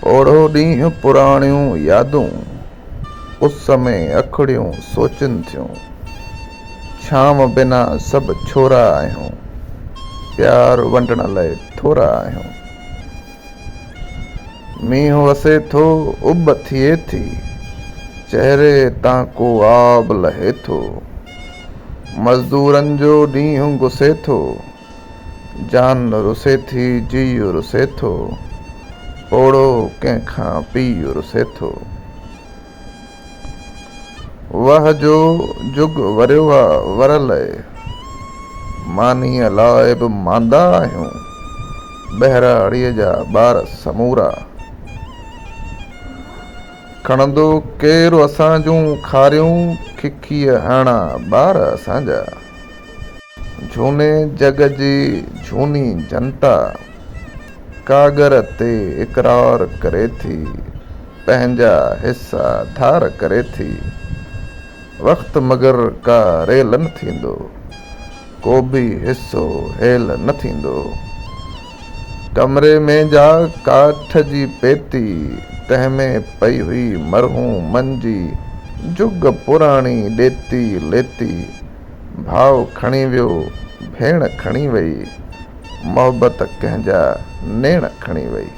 ओड़ो ॾींहुं पुराणियूं यादूं, उस में अखड़ियूं सोचनि थियूं। छांव बिना सभु छोरा आहियूं, प्यार वंडण लाइ थोरा आहियूं। मींहुं वसे थो उब थिए थी, चहिरे तां को आब लहे थो। मज़दूरनि जो ॾींहुं गुसे थो, जान रुसे थी जीउ रुसे थो। ओड़ो कंहिंखां पीउ रुसे थो। वाह जो जुग वरियो आहे वरल, मानीअ लाइ बि मांदा आहियूं। ॿहिराड़ीअ जा ॿार समूरा, खणंदो केरु असां जूं खारियूं। खिखीअ हणा ॿार असांजा, झूने जग जी झूनी जनता। कागर ते इक़रार करे थी, पंहिंजा हिसा धार करे थी। वक़्तु मगर का रेल न थींदो, को बि हिसो हेल न थींदो। कमरे में जा काठ जी पेती, तंहिंमें पई हुई मरहूमनि जी जुग पुराणी ॾेती लेती। भाउ खणी वियो, भेण खणी वई, मोहबत कंहिंजा नेण खणी वई।